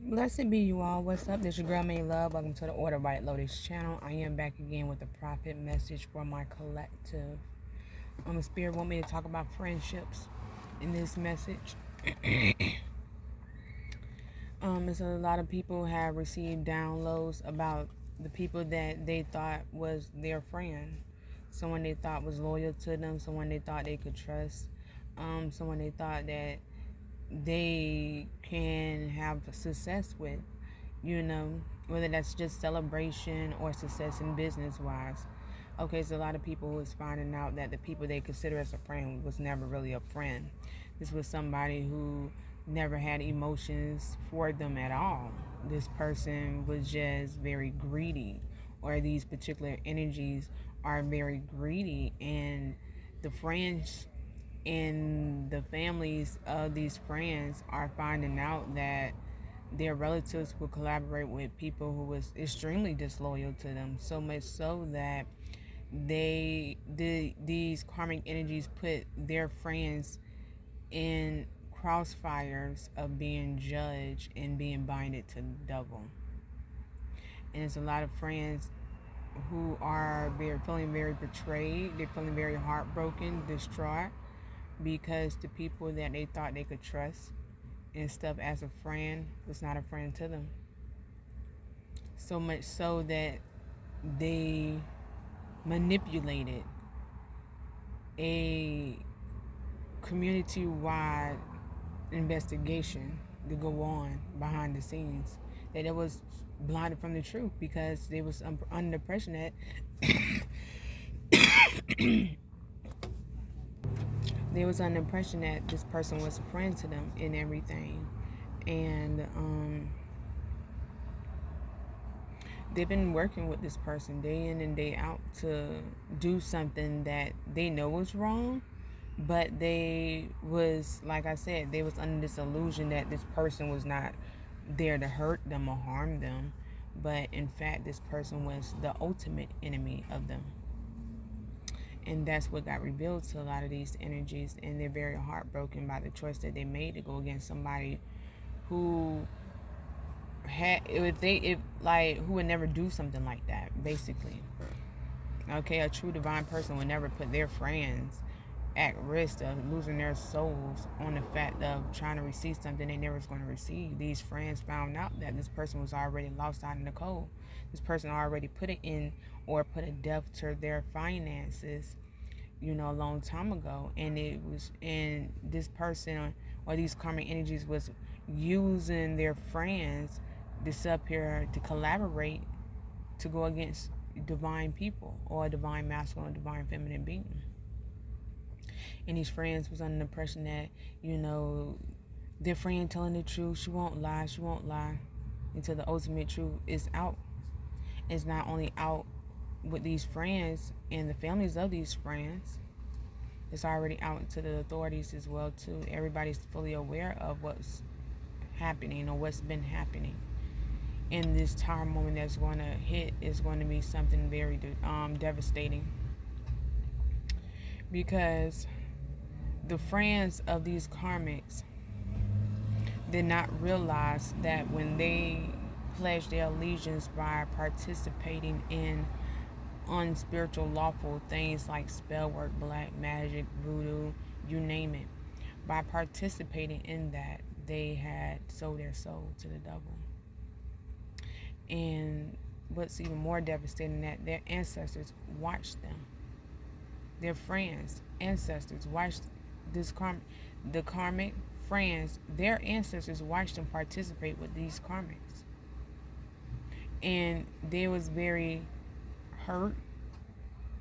Blessed be you all. What's up? This your girl May Love. Welcome to the Order Right Lotus channel. I am back again with a prophet message for my collective. The spirit want me to talk about friendships in this message. It's a lot of people have received downloads about the people that they thought was their friend, someone they thought was loyal to them, someone they thought they could trust, someone they thought that they can have success with, whether that's just celebration or success in business wise. Okay, so a lot of people was finding out that the people they consider as a friend was never really a friend. This was somebody who never had emotions for them at all. This person was just very greedy, or these particular energies are very greedy, and the friends and the families of these friends are finding out that their relatives will collaborate with people who was extremely disloyal to them, so much so that these karmic energies put their friends in crossfires of being judged and being binded to the devil. And there's a lot of friends who are feeling very betrayed. They're feeling very heartbroken, distraught, because the people that they thought they could trust and stuff as a friend was not a friend to them. So much so that they manipulated a community-wide investigation to go on behind the scenes, that it was blinded from the truth because they was under the impression that they was under the impression that this person was a friend to them and everything. And they've been working with this person day in and day out to do something that they know is wrong, but they was, like I said, they was under this illusion that this person was not there to hurt them or harm them, but in fact this person was the ultimate enemy of them. And that's what got revealed to a lot of these energies, and they're very heartbroken by the choice that they made to go against somebody who who would never do something like that, basically. Okay, a true divine person would never put their friends at risk of losing their souls on the fact of trying to receive something they never was going to receive. These friends found out that this person was already lost out in the cold. This person already put it in or put a death to their finances, a long time ago. And this person or these karmic energies was using their friends to sit here to collaborate to go against divine people or a divine masculine or divine feminine being. And these friends was under the impression that, their friend telling the truth, she won't lie until the ultimate truth is out. It's not only out with these friends and the families of these friends, it's already out to the authorities as well too. Everybody's fully aware of what's happening or what's been happening. And this time moment that's going to hit is going to be something very devastating, because the friends of these karmics did not realize that when they pledged their allegiance by participating in unspiritual lawful things like spell work, black magic, voodoo, you name it, by participating in that, they had sold their soul to the devil. And what's even more devastating, that their ancestors watched them. Their friends, ancestors watched the karmic friends, their ancestors watched them participate with these karmics. And they was very hurt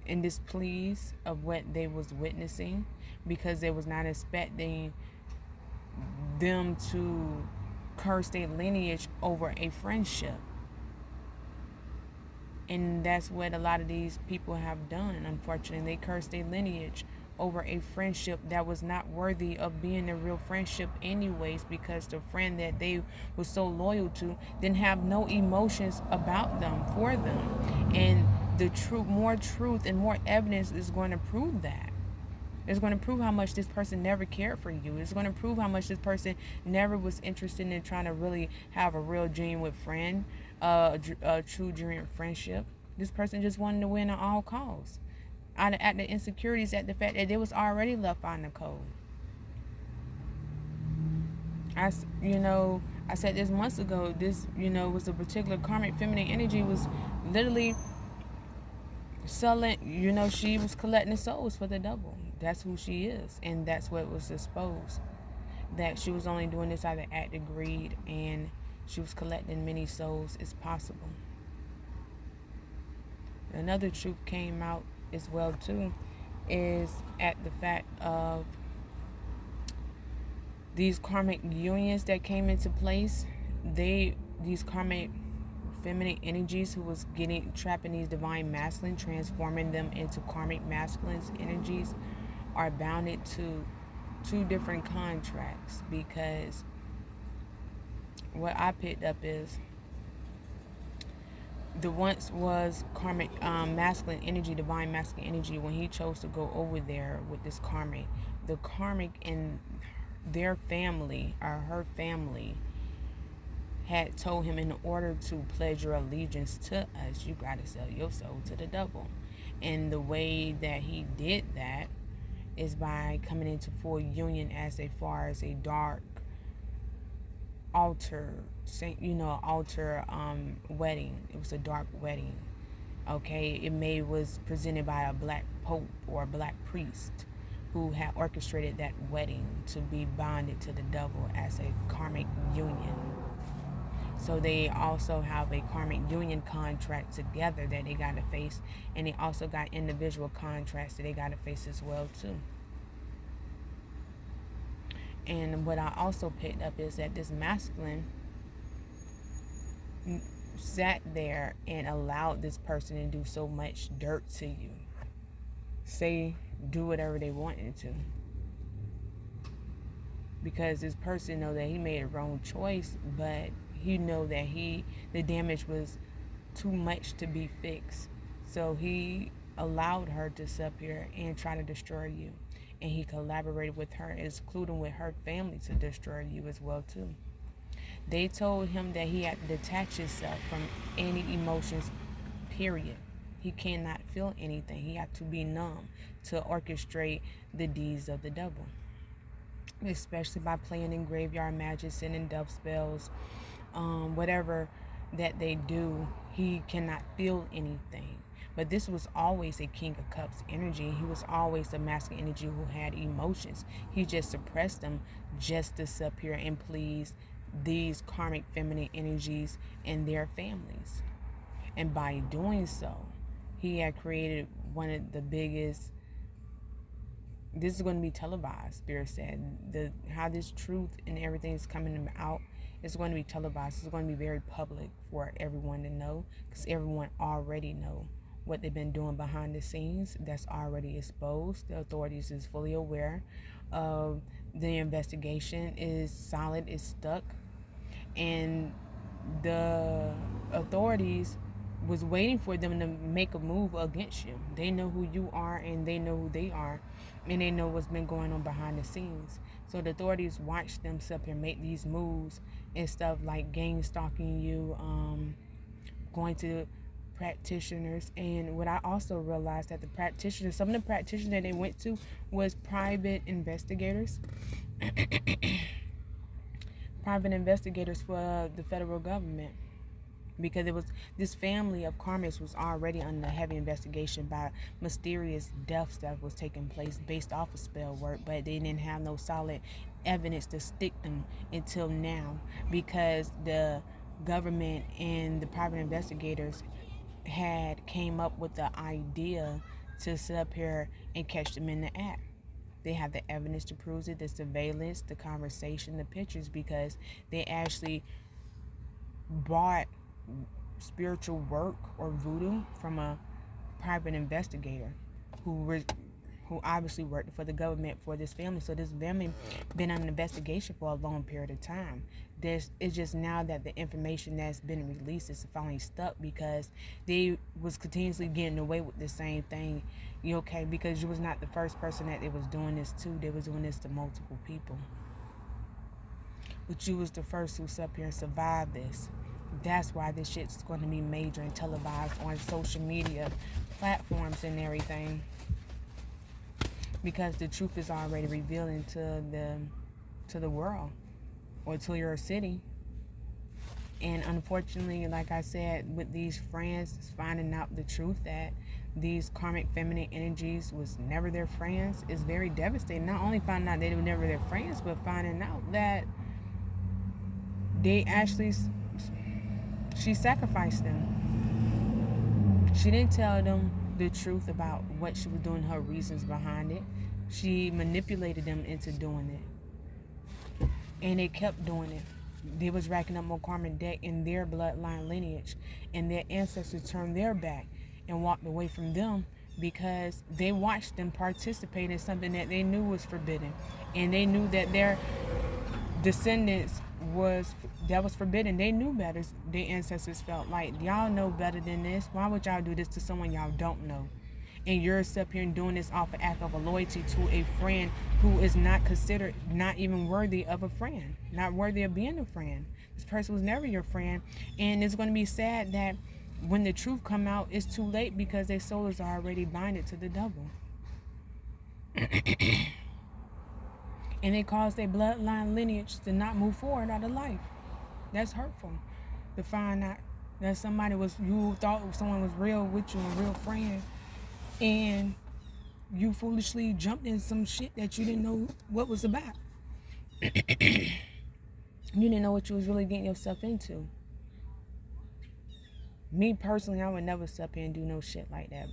and displeased of what they was witnessing, because they was not expecting them to curse their lineage over a friendship. And that's what a lot of these people have done, unfortunately. They cursed their lineage over a friendship that was not worthy of being a real friendship anyways, because the friend that they were so loyal to didn't have no emotions about them, for them. And the more truth and more evidence is going to prove that. It's going to prove how much this person never cared for you. It's going to prove how much this person never was interested in trying to really have a real genuine friend, a true genuine friendship. This person just wanted to win at all costs. At the insecurities, at the fact that they was already left out in the cold. I said this months ago. This, was a particular karmic feminine energy was literally selling. She was collecting souls for the double. That's who she is, and that's what was exposed. That she was only doing this out of act of greed, and she was collecting many souls as possible. Another truth came out as well too, is at the fact of these karmic unions that came into place. These karmic feminine energies who was getting trapped in these divine masculine, transforming them into karmic masculine energies, are bounded to two different contracts, because what I picked up is the once was karmic masculine energy, divine masculine energy, when he chose to go over there with this karmic, the karmic in their family or her family had told him, in order to pledge your allegiance to us, you got to sell your soul to the double. And the way that he did that is by coming into full union as far as a dark altar, wedding. It was a dark wedding. Okay, it was presented by a black pope or a black priest who had orchestrated that wedding to be bonded to the devil as a karmic union. So they also have a karmic union contract together that they got to face, and they also got individual contracts that they got to face as well too. And what I also picked up is that this masculine sat there and allowed this person to do so much dirt to you. Do whatever they wanted to. Because this person know that he made a wrong choice, but he know that the damage was too much to be fixed. So he allowed her to sit here and try to destroy you. And he collaborated with her, including with her family, to destroy you as well too. They told him that he had to detach himself from any emotions, period. He cannot feel anything. He had to be numb to orchestrate the deeds of the devil. Especially by playing in graveyard magic, sending dove spells, whatever that they do, he cannot feel anything. But this was always a King of Cups energy. He was always a masculine energy who had emotions. He just suppressed them just to sit here and please these karmic feminine energies and their families. And by doing so, he had created one of the biggest. This is going to be televised, Spirit said. How this truth and everything is coming out is going to be televised. It's going to be very public for everyone to know, because everyone already know what they've been doing behind the scenes. That's already exposed. The authorities is fully aware of the investigation. Is solid, is stuck, and the authorities was waiting for them to make a move against you. They know who you are, and they know who they are, and they know what's been going on behind the scenes. So the authorities watch them sit up and make these moves and stuff like gang stalking you, going to practitioners. And what I also realized, that some of the practitioners that they went to was private investigators. Private investigators for the federal government, because it was this family of karmics was already under heavy investigation by mysterious deaths that was taking place based off of spell work, but they didn't have no solid evidence to stick them until now, because the government and the private investigators had came up with the idea to sit up here and catch them in the act. They have the evidence to prove it, the surveillance, the conversation, the pictures, because they actually bought spiritual work or voodoo from a private investigator who obviously worked for the government for this family. So this family been on an investigation for a long period of time. It's just now that the information that's been released is finally stuck, because they was continuously getting away with the same thing. You okay? Because you was not the first person that they was doing this to. They was doing this to multiple people, but you was the first who's up here and survived this. That's why this shit's going to be major and televised on social media platforms and everything, because the truth is already revealing to the world, or to your city. And unfortunately, like I said, with these friends finding out the truth that these karmic feminine energies was never their friends, is very devastating. Not only finding out they were never their friends, but finding out that they actually, she sacrificed them. She didn't tell them the truth about what she was doing, her reasons behind it. She manipulated them into doing it, and they kept doing it. They was racking up more karmic debt in their bloodline lineage, and their ancestors turned their back and walked away from them because they watched them participate in something that they knew was forbidden, and they knew that their descendants was forbidden. They knew better. Their ancestors felt like, y'all know better than this. Why would y'all do this to someone y'all don't know? And you're up here and doing this off an act of a loyalty to a friend who is not considered, not even worthy of a friend, not worthy of being a friend. This person was never your friend. And it's going to be sad that when the truth come out, it's too late, because their souls are already binded to the devil. And it caused their bloodline lineage to not move forward out of life. That's hurtful. To find out that somebody was, you thought someone was real with you, a real friend, and you foolishly jumped in some shit that you didn't know what was about. You didn't know what you was really getting yourself into. Me personally, I would never sit up here and do no shit like that.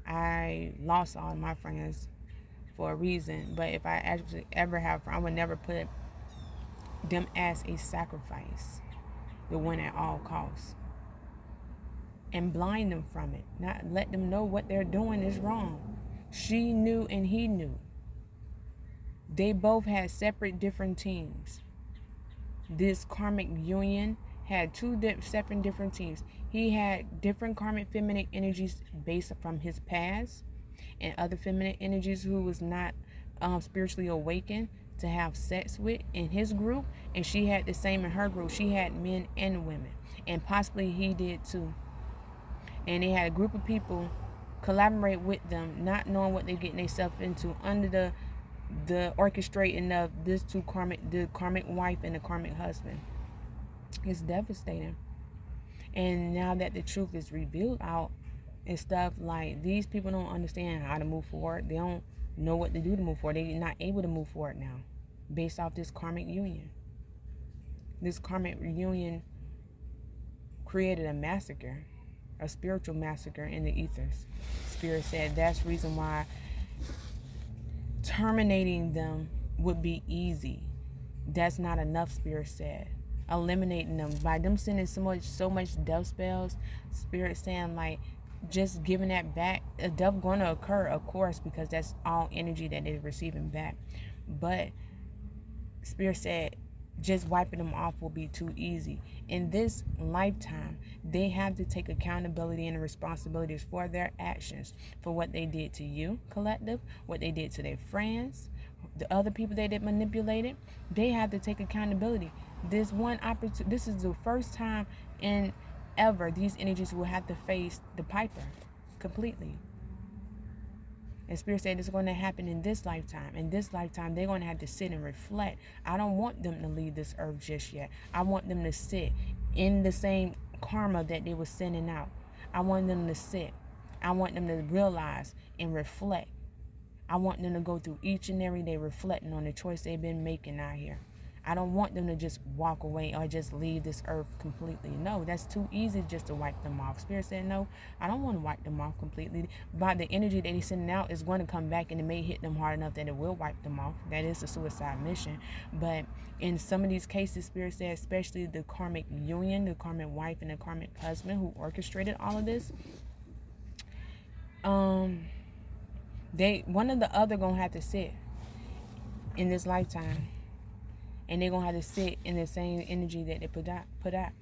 I lost all my friends for a reason, but if I actually ever have, I would never put them as a sacrifice, the one at all costs, and blind them from it, not let them know what they're doing is wrong. She knew and he knew. They both had separate, different teams. This karmic union had two separate, different teams. He had different karmic feminine energies based from his past, and other feminine energies who was not spiritually awakened to have sex with in his group, and she had the same in her group. She had men and women, and possibly he did too. And they had a group of people collaborate with them, not knowing what they're getting themselves into, under the orchestrating of the karmic wife and the karmic husband. It's devastating. And now that the truth is revealed out and stuff, like, these people don't understand how to move forward. They don't know what to do to move forward. They're not able to move forward now based off this karmic union. This karmic union created a massacre, a spiritual massacre in the ethers. Spirit said that's the reason why terminating them would be easy. That's not enough, Spirit said. Eliminating them by them sending so much death spells, Spirit saying, like, just giving that back. A death going to occur, of course, because that's all energy that they're receiving back. But Spirit said just wiping them off will be too easy. In this lifetime, they have to take accountability and responsibilities for their actions, for what they did to you, collective, what they did to their friends, the other people they did manipulated. They have to take accountability. This is the first time in ever these energies will have to face the Piper completely. And Spirit said it's going to happen in this lifetime. In this lifetime, they're going to have to sit and reflect. I don't want them to leave this earth just yet. I want them to sit in the same karma that they were sending out. I want them to sit. I want them to realize and reflect. I want them to go through each and every day reflecting on the choice they've been making out here. I don't want them to just walk away or just leave this earth completely. No, that's too easy just to wipe them off. Spirit said, no, I don't want to wipe them off completely. But the energy that he's sending out is going to come back, and it may hit them hard enough that it will wipe them off. That is a suicide mission. But in some of these cases, Spirit said, especially the karmic union, the karmic wife and the karmic husband who orchestrated all of this, one or the other gonna have to sit in this lifetime And they're going to have to sit in the same energy that they put out.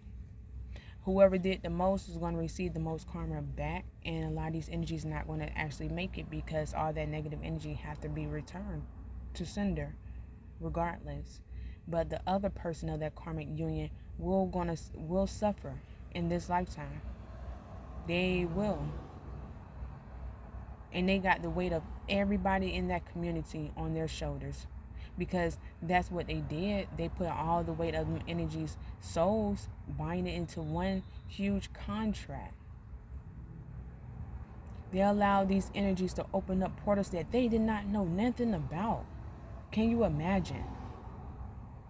Whoever did the most is going to receive the most karma back, and a lot of these energies not going to actually make it, because all that negative energy have to be returned to sender regardless. But the other person of that karmic union will suffer in this lifetime. They will. And they got the weight of everybody in that community on their shoulders, because that's what they did. They put all the weight of them energies, souls, bind it into one huge contract. They allowed these energies to open up portals that they did not know nothing about. Can you imagine?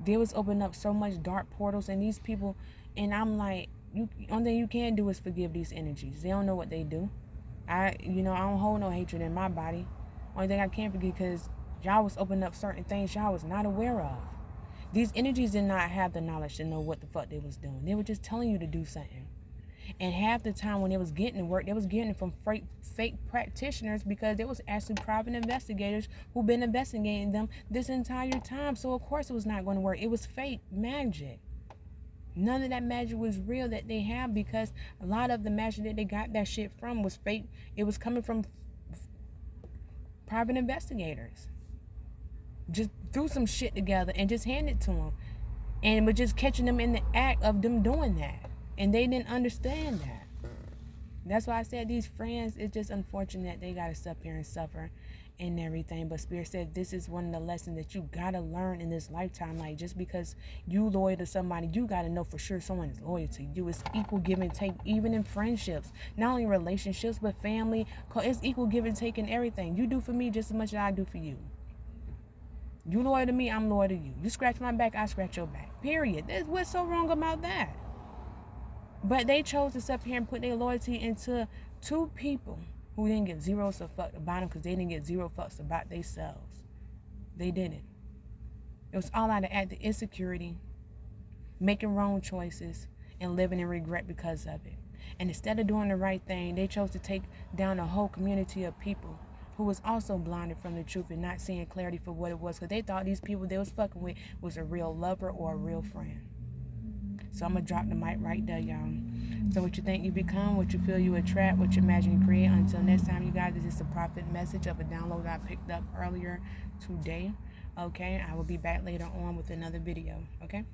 They was opening up so much dark portals, and these people, and I'm like, only thing you can do is forgive these energies. They don't know what they do. I don't hold no hatred in my body. Only thing I can forgive, because y'all was opening up certain things y'all was not aware of. These energies did not have the knowledge to know what the fuck they was doing. They were just telling you to do something. And half the time when they was getting the work, they was getting it from fake practitioners, because there was actually private investigators who've been investigating them this entire time. So of course it was not going to work. It was fake magic. None of that magic was real that they have, because a lot of the magic that they got that shit from was fake. It was coming from private investigators. Just threw some shit together and just handed it to them. And was just catching them in the act of them doing that. And they didn't understand that. That's why I said these friends, it's just unfortunate that they got to sit here and suffer and everything. But Spirit said this is one of the lessons that you got to learn in this lifetime. Like, just because you loyal to somebody, you got to know for sure someone is loyal to you. It's equal give and take, even in friendships. Not only relationships, but family. It's equal give and take in everything. You do for me just as much as I do for you. You loyal to me, I'm loyal to you. You scratch my back, I scratch your back. Period. What's so wrong about that? But they chose to sit here and put their loyalty into two people who didn't get zero fucks about them, because they didn't get zero fucks about themselves. They didn't. It was all out of active insecurity, making wrong choices, and living in regret because of it. And instead of doing the right thing, they chose to take down a whole community of people who was also blinded from the truth and not seeing clarity for what it was, because they thought these people they was fucking with was a real lover or a real friend. So I'm going to drop the mic right there, y'all. So what you think you become, what you feel you attract, what you imagine you create. Until next time, you guys, this is a prophet message of a download I picked up earlier today. Okay, I will be back later on with another video. Okay?